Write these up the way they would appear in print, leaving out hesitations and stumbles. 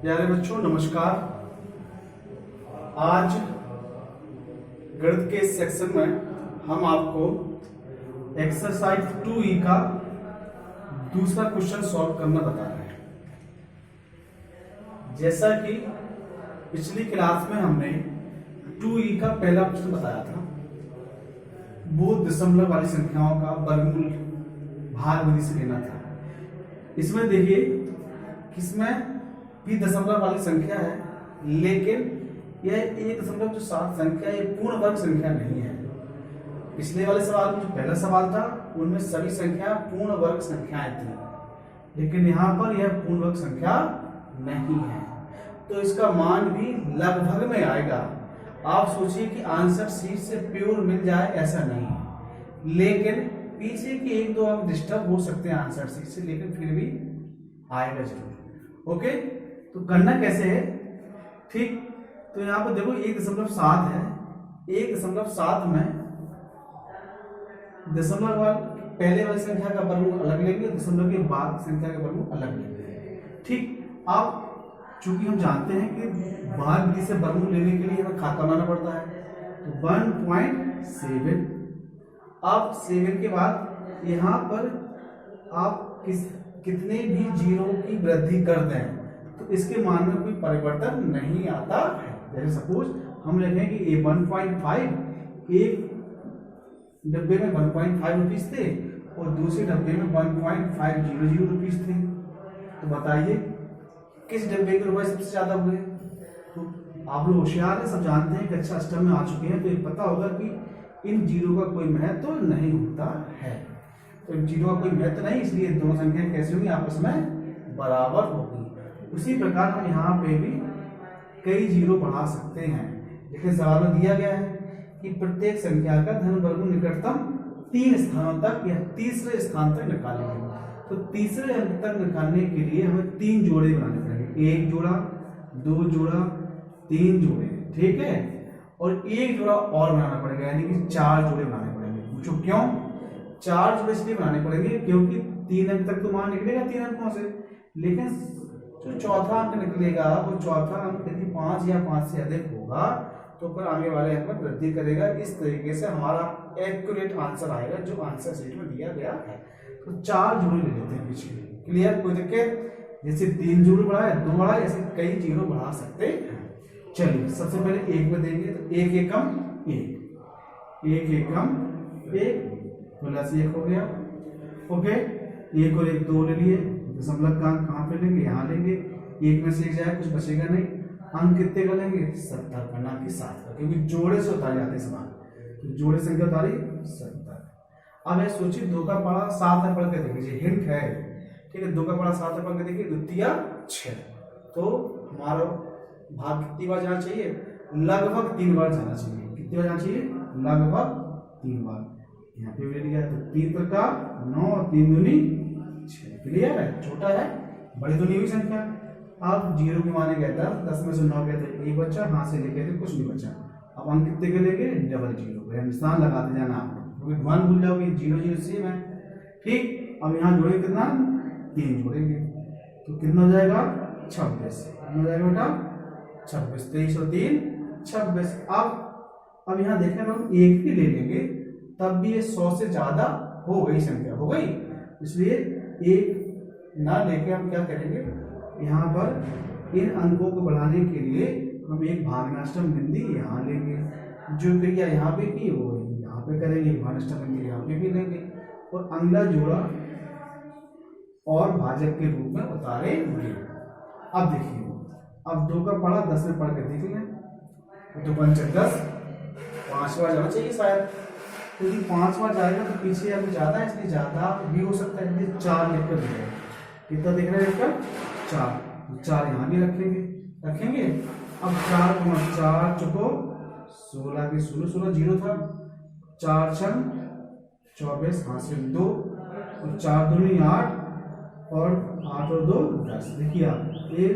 प्यारे बच्चों नमस्कार। आज गणित के सेक्शन में हम आपको एक्सरसाइज 2E का दूसरा क्वेश्चन सॉल्व करना बता रहे हैं। जैसा कि पिछली क्लास में हमने 2E का पहला क्वेश्चन बताया था, वो दशमलव वाली संख्याओं का वर्गमूल भाग विधि से लेना था। इसमें देखिए किसमें भी दशमलव वाली संख्या है, लेकिन यह 1.7 संख्या ये पूर्ण वर्ग संख्या नहीं है। पिछले वाले सवाल में जो पहला सवाल था उनमें सभी संख्या पूर्ण वर्ग संख्याएं थी, लेकिन यहाँ पर यह पूर्ण वर्ग संख्या नहीं है, तो इसका मान भी लगभग में आएगा। आप सोचिए कि आंसर शीट से प्योर मिल जाए, ऐसा नहीं है, लेकिन पीछे के एक दो अंक डिस्टर्ब हो सकते हैं आंसर शीट से, लेकिन फिर भी आएगा जरूर। ओके, तो करना कैसे है, ठीक। तो यहाँ पर देखो 1.7 है, 1.7 में दशमलव वाले पहले वाली संख्या का वर्गमूल अलग लेंगे, दशमलव के बाद संख्या का वर्गमूल अलग लेंगे, ठीक। अब चूंकि हम जानते हैं कि भाग विधि से वर्गमूल लेने के लिए हमें खाता बनाना पड़ता है, तो 1.7। अब 7 के बाद यहाँ पर आप कितने भी जीरो की वृद्धि कर दें तो इसके मान में कोई परिवर्तन नहीं आता है। जैसे सपोज हम लिखें कि ये 1.5, एक डब्बे में 1.5 रुपीज थे और दूसरे डब्बे में 1.500 रुपीज थे, तो बताइए किस डब्बे के रुपए सबसे ज्यादा हुए। तो आप लोग होशियार हैं, सब जानते हैं कि अच्छा अष्टम में आ चुके हैं, तो ये पता होगा कि इन जीरो का कोई महत्व तो नहीं होता है। तो जीरो का कोई महत्व नहीं, इसलिए दोनों संख्याएं कैसे होंगी, आपस में बराबर होगी। उसी प्रकार हम यहाँ पे भी कई जीरो बढ़ा सकते हैं। लेकिन सवाल में दिया गया है कि प्रत्येक संख्या का धन वर्गमूल निकटतम 3 स्थानों तक या तीसरे स्थान तक निकालेंगे। तो तीसरे अंक तक निकालने के लिए हमें 3 जोड़े बनाने पड़ेंगे, 1 जोड़ा, 2 जोड़ा, 3 जोड़े, ठीक है। और 1 जोड़ा और बनाना पड़ेगा, यानी कि 4 जोड़े बनाने पड़ेंगे। पूछो क्यों 4 जोड़े इसलिए बनाने पड़ेंगे, क्योंकि 3 अंक तक तो मान निकलेगा 3 अंकों से, लेकिन जो चौथा अंक निकलेगा वो चौथा अंक यदि 5 या 5 से अधिक होगा तो फिर आगे वाले अंक में वृद्धि करेगा। इस तरीके से हमारा एक्यूरेट आंसर आएगा जो आंसर शीट में दिया गया है। तो 4 जोड़े ले लेते हैं पीछे, क्लियर, कोई दिक्कत। जैसे 3 जोड़े बढ़ाए, 2 बढ़ाए, ऐसे कई जीरो बढ़ा सकते हैं। चलिए सबसे पहले 1 में देंगे, तो 1 एकम 1, 1 एकम 1 प्लस 1 हो गया। ओके, 1 और 1 2 ले लिए, दशमलव का अंक कहाँ पे लेंगे, यहाँ लेंगे। 1 में से 1 जाए कुछ बचेगा नहीं, अंक कितने का लेंगे, 70 का, ना कि 7 का, क्योंकि जोड़े से उतारे जाते हैं सवाल, तो जोड़े संख्या उतारी 70। अब ये सोचिए 2 का पढ़ा 7 में पढ़ के देखिए, हिंट है, ठीक है। 2 का पढ़ा 7 में पढ़ के देखिए, द्वितीय 6, तो हमारा भाग कितनी बार जाना चाहिए, लगभग 3 बार जाना चाहिए। कितनी बार जाना चाहिए, लगभग 3 बार। यहाँ पे ले लिया, तो 3 का 9, 3 दूनी 6, क्लियर है। छोटा है, बड़ी तो नहीं हुई संख्या। अब जीरो के माने गया था, 10 में से 9 गए थे, 1 बचा, हाथ से लेके थे कुछ नहीं बचा। अब अंक कितने के लेंगे, डबल जीरो, निशान लगाते जाना आप, क्योंकि 1 भूल जाओगे, 0 0 सेम है, ठीक। अब यहाँ जोड़े कितना, 3 जोड़ेंगे, तो कितना हो जाएगा, 26। कितना हो जाएगा बेटा, 26, 23 और 3 26। अब यहाँ देखना, हम 1 भी ले लेंगे तब भी ये 100 से ज्यादा हो गई संख्या, हो गई, इसलिए 1 ना लेके हम क्या करेंगे, यहाँ पर इन अंकों को बढ़ाने के लिए हम एक भाग्नाष्टक बिंदी यहाँ लेंगे। जो क्रिया यहाँ पे की वो यहाँ पे करेंगे, भाग्नाष्टक बिंदी यहाँ पे भी लेंगे, और अगला जोड़ा और भाजक के रूप में उतारेंगे। अब देखिए, अब 2 का पढ़ा 10 में पढ़ के देख लें, तो 5 10, 5 बार जाना चाहिए शायद, क्योंकि 5 बार जाएगा तो पीछे अभी ज्यादा है, इसलिए ज्यादा भी हो सकता है। 4 लिखकर दिया, कितना दिख रहा है इसका, 4, 4 यहाँ भी रखेंगे। अब 4 को 4 चुको 16 के 16 जीरो था, 4 छन 24, हाथ से 2, और 4 दूनी 8, और 8 और 2 10। देखिए आप, ये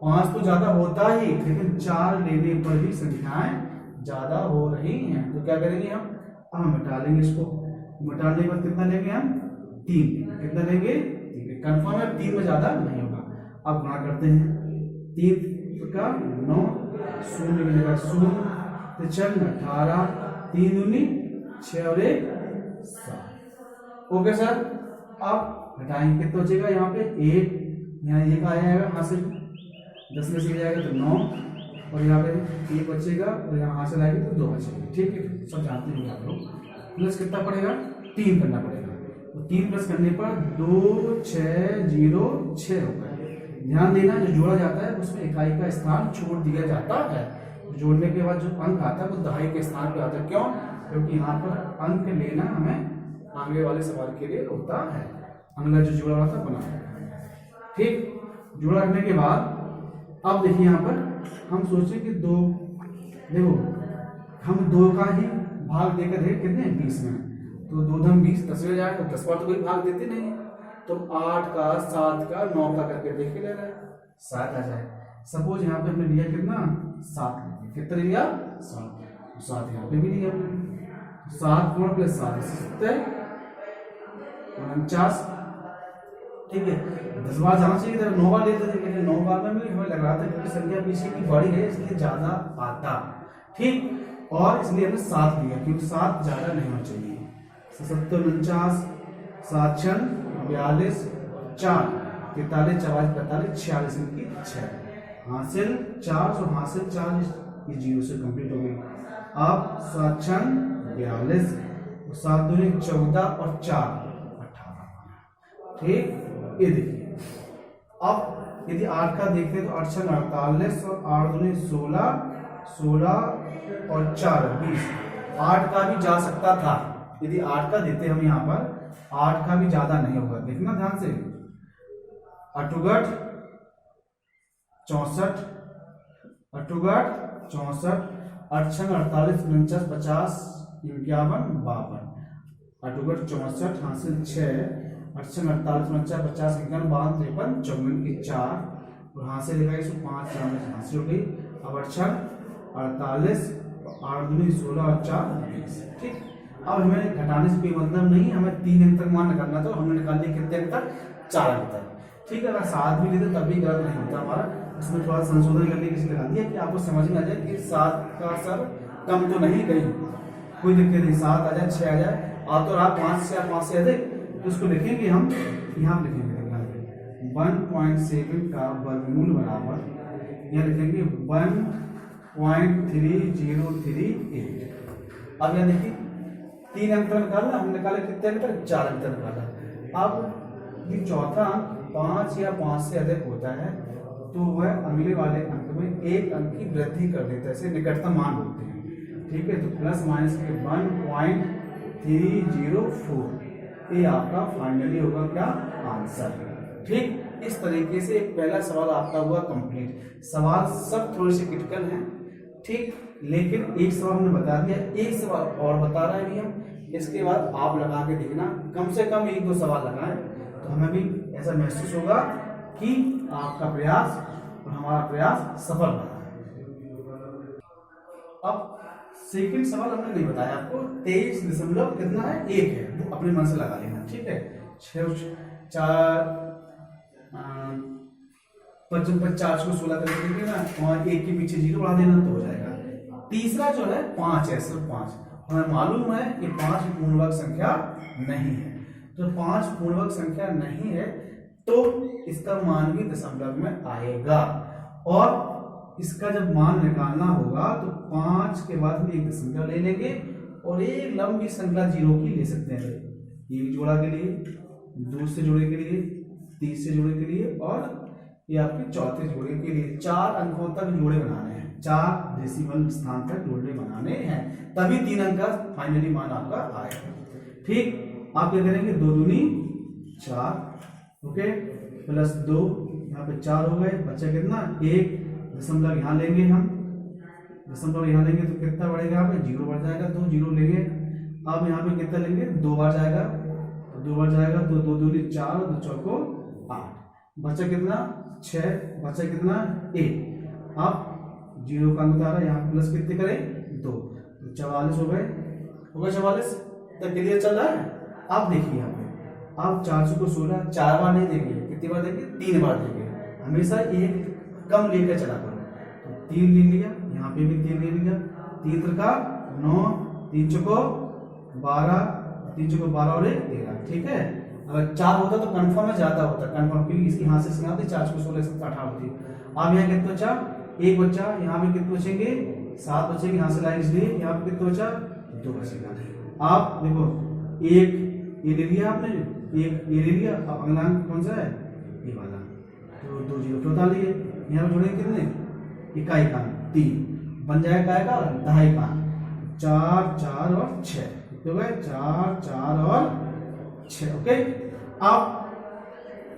5 तो ज्यादा होता ही, लेकिन 4 लेने पर भी संख्याएं ज्यादा हो रही हैं, तो क्या करेंगे हम, हम मिटा लेंगे इसको। मिटाने के बाद कितना लेंगे हम, 3, कितना लेंगे, 3, कंफर्म है 3 में ज्यादा नहीं होगा। अब गुणा करते हैं, 3 का 9, शून्य की जगह शून्य, तो चल 18, 3 दूनी 6 और 1 7। ओके सर, अब घटाएंगे कितना बचेगा यहाँ पे 1, यहाँ 1 आ जाएगा, यहाँ से 10 में से जाएगा तो 9, और यहाँ पे 1 बचेगा, और यहाँ हासिल आएगी तो 2 बचेगी। ठीक है, सब जानते हैं आप लोग। प्लस कितना पड़ेगा 3 करना पड़ेगा, तो 3 प्लस करने पर 2606 होगा। ध्यान देना, जो जोड़ा जाता है उसमें इकाई का स्थान छोड़ दिया जाता है। जोड़ने के बाद जो अंक आता है वो दहाई के स्थान पे आता है। क्यों? क्योंकि यहाँ पर अंक लेना हमें आगे वाले सवाल के लिए होता है। अगला जो जोड़ा होता है बना। ठीक, जोड़ा रखने के बाद अब देखिए यहाँ पर हम सोचे कि 2, देखो हम 2 का ही भाग देकर देखे कितने 20 में, तो 2 धम 20 10 में जाए, तो 10 बार तो कोई भाग देते नहीं, तो 8 का 7 का 9 का करके देख के ले रहे 7 आ जाए। सपोज यहाँ पे हमने लिया कितना 7 लिया, कितना लिया 7, 7 यहाँ पे भी लिया हमने, 7 गुणा प्लस 7 70 49। ठीक है, 10 बार जाना चाहिए था, 9 बार लेते थे, लेकिन 9 बार में भी हमें लग रहा था क्योंकि संख्या पीछे की बड़ी है इसलिए ज्यादा आता। ठीक, और इसलिए हमने 7 लिया क्योंकि 7 ज्यादा नहीं होना चाहिए। 70 49, 7 6 42, 4 43 44 45 46 इनकी 6 हासिल 4 और हासिल 4, ये 0 से कंप्लीट हो गई। अब 7 6 42, 7 दूनी 14 और 4 18। ठीक, ये देखिए, अब यदि 8 का देखते तो 8 6 48 और 8 दूनी 16, 16 और 4 20। 8 का भी जा सकता था, यदि 8 का देते हम यहाँ पर, 8 का भी ज्यादा नहीं होगा। देखना ध्यान से, 8 64, 8 64, 8 6 48 49 50 51 52, 8 64 हासिल 6, 8 6 48 49 50 51 52 53 54 की 4, और हासिल लिखा 105 हासिल हो गई। अब 8 6 48, 8 दूनी 16 और 4 20। ठीक, अब हमें घटाने से कोई मतलब नहीं, हमें 3 अंक तक मान निकालना, तो हमने निकाल लिया कितने अंक तक 4 अंक तक। ठीक है, अगर 7 भी लेते तब भी गलत नहीं होता हमारा, उसमें थोड़ा संशोधन करने की लगा दिया कि आपको समझ में आ जाए कि 7 का सर कम तो नहीं गई, कोई दिक्कत नहीं, 7 आ जाए 6 आ जाए, आप तो आप 5 या 5 से अधिक, तो उसको लिखेंगे हम यहाँ लिखेंगे 1.7 का वर्गमूल बराबर, यहाँ लिखेंगे 1.3038। अब यहाँ देखिए 3 अंक निकालना, हम निकाले कितने अंक तक 4 अंक निकाला। अब ये चौथा अंक 5 या 5 से अधिक होता है तो वह अगले वाले अंक में 1 अंक की वृद्धि कर देता है, इसे निकटतम मान बोलते हैं। ठीक है, तो प्लस माइनस के 1.304, ये आपका फाइनली होगा क्या आंसर। ठीक, इस तरीके से एक पहला सवाल आपका हुआ कंप्लीट। सवाल सब थोड़े से क्रिटिकल हैं, ठीक, लेकिन एक सवाल हमने बता दिया, एक सवाल और बता रहे हैं हम, इसके बाद आप लगा के देखना, कम से कम 1-2 सवाल लगाएं, तो हमें भी ऐसा महसूस होगा कि आपका प्रयास और हमारा प्रयास सफल रहा। अब सेकंड सवाल हमने नहीं बताया आपको, 23 दशमलव कितना है 1 है, वो अपने मन से लगा लेना। ठीक है, 4 4 को 16 करके देना और 1 के पीछे 0 बढ़ा देना तो हो जाएगा। तीसरा जो है 5 है, सिर्फ 5, हमें मालूम है कि 5 पूर्णवर्ग संख्या नहीं है, तो 5 पूर्णवर्ग संख्या नहीं है तो इसका मान भी दशमलव में आएगा, और इसका जब मान निकालना होगा तो 5 के बाद हम 1 दशमलव ले लेंगे और एक लंबी संख्या 0 की ले सकते हैं, एक जोड़ा के लिए, दूसरे जोड़े के लिए, तीसरे जोड़े के लिए, और ये आपके चौथे जोड़े के लिए। 4 अंकों तक जोड़े बनाने हैं, 4 डेसिमल स्थान तक जोड़े बनाने हैं, तभी 3 अंक का फाइनली मान आपका आएगा। ठीक, आप क्या करेंगे 2 दूनी 4, ओके, प्लस 2 यहाँ पे 4 हो गए, बच्चा कितना 1 दशमलव यहाँ लेंगे, हम दशमलव यहाँ लेंगे तो कितना बढ़ेगा यहाँ पे 0 बढ़ जाएगा, 2 0 लेंगे। अब यहाँ पे कितना लेंगे 2 बार जाएगा, तो 2 बार जाएगा तो 2 दूनी 4, 2 चौको 8, बच्चा कितना 6, बच्चा कितना 1। अब 0 का अंक उतारा, यहाँ प्लस कितने करें 2, तो 44 हो गए, 44 तक क्लियर चल रहा है। अब देखिए यहाँ पे, अब 400 को 16 4 बार नहीं देंगे, कितनी बार देंगे 3 बार देंगे, हमेशा एक कम लेकर चला करो। तो 3 ले लिया, यहाँ पे भी 3 ले लिया, 3 त्रिका 9, 3 चौको 12, 3 चौको 12 और 1 13, ठीक है। अगर 4 होता तो कंफर्म में ज्यादा होता, कंफर्म, क्योंकि इसकी यहाँ से आती 4 को 16 से 18 होती। अब यहाँ कितना बचा, 1 बचा, यहाँ पे कितने बचेंगे 7 बचेंगे, यहाँ से लाइन इसलिए यहाँ पे कितना बचा 2 बचेगा। आप देखो 1 ये ले लिया आपने, 1 ये ले लिया, अब अगला अंक कौन सा है ये वाला, तो 2 0 तो डाल दिए, यहाँ पे जोड़ेंगे कितने इकाई का 3 बन जाएगा का दहाई का 4 4 और 6, तो गए 4 4 और 6, ओके। अब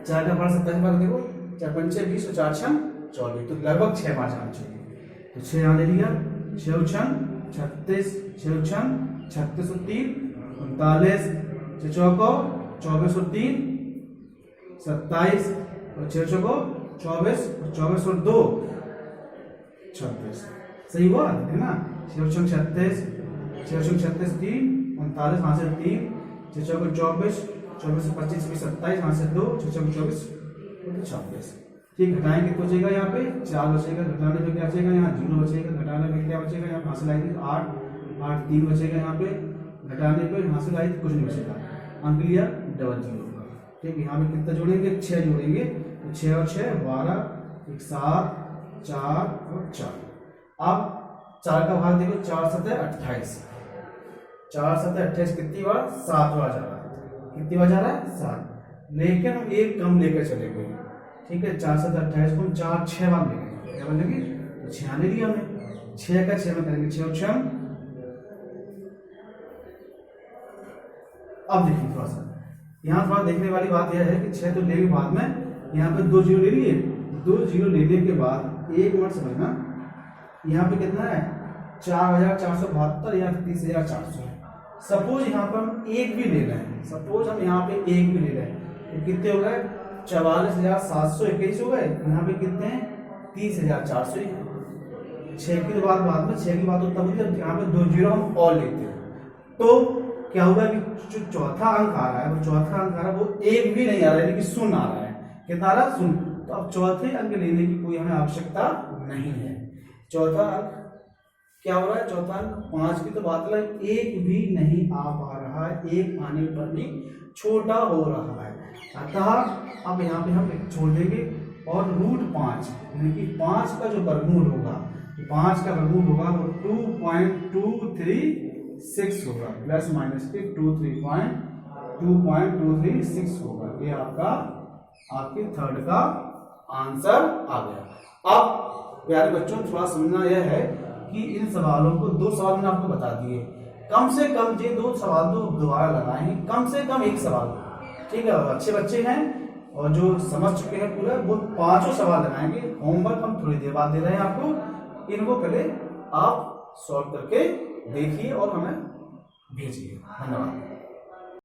4 का 27 बार देखो, 4 पंचे 20 और 4 छम 24, तो लगभग 6 बार जाना चाहिए। तो 6 यहाँ ले लिया, 6 छम 36, 6 छम 36 और 3 39, 6 चौको 24 और 3 27 और 6 चौको 24 और 24 और 2 26, सही हुआ है ना। 6 छम 36, 6 छम 36 3 39, यहाँ से 3 6 चौको 24, 24 से 25 भी 27, यहाँ से 2 6 चौको 24 तो 26, ठीक। घटाएं कितना बचेगा, यहाँ पे 4 बचेगा, घटाने में क्या बचेगा, यहाँ 0 बचेगा, घटाने में क्या बचेगा, यहाँ हासिल आएगी 8 8 3 बचेगा, यहाँ पे घटाने पे हासिल आएगी कुछ नहीं बचेगा, अंक लिया डबल 0, ठीक। यहाँ पे कितना जोड़ेंगे 6 जोड़ेंगे, तो 6 और 6 12, 1 7 4 और 4। अब 4 का भाग देखो, 4 7 28, 4 7 28 कितनी बार 7 बार जा रहा है, कितनी बार जा रहा है 7, लेकिन हम एक कम लेकर चले गए, ठीक है। 4 7 28 को हम 4 6 बार ले गए, क्या बनेगी तो 6 ले लिया हमने, 6 का 6 में करेंगे 6 और 6। अब देखिए थोड़ा सा यहाँ थोड़ा देखने वाली बात यह है कि 6 तो लेने के बाद में यहाँ पे 2 0 ले लिए, 2 0 लेने के बाद एक मिनट समझना, यहाँ पे कितना है 4472 या 30400। सपोज यहाँ पर हम एक भी ले रहे हैं, सपोज हम यहाँ पे एक भी ले रहे हैं, तो कितने हो गए 44,721 हो गए, यहाँ पे कितने हैं 30,400। 6 की बात में 6 की बात तब होती है जब यहाँ पे 2 0 हम और लेते हैं, तो क्या होगा कि जो चौथा अंक आ रहा है वो चौथा अंक आ रहा है वो एक भी नहीं आ रहा है, यानी कि 0 आ रहा है, कितना आ रहा है 0। तो अब चौथे अंक लेने की कोई हमें आवश्यकता नहीं है। चौथा अंक क्या हो रहा है, चौथा अंक 5 की तो बात है, एक भी नहीं आ पा रहा है, एक आने पर भी छोटा हो रहा है, अतः अब यहाँ पे हम छोड़ देंगे और √5 यानी कि 5 का जो वर्गमूल होगा, 5 का वर्गमूल होगा वो 2.236 होगा, प्लस माइनस के 2.236 होगा। ये आपके थर्ड का आंसर आ गया। अब प्यारे बच्चों थोड़ा समझना यह है कि इन सवालों को 2 सवाल मैंने आपको बता दिए, कम से कम ये 2 सवाल तो दोबारा लगाए हैं, कम से कम एक सवाल, ठीक है। अच्छे बच्चे हैं और जो समझ चुके हैं पूरा वो 5 सवाल लगाएंगे। होमवर्क हम थोड़ी देर बाद दे रहे हैं आपको, इनको पहले आप सॉल्व करके देखिए और हमें भेजिए। धन्यवाद।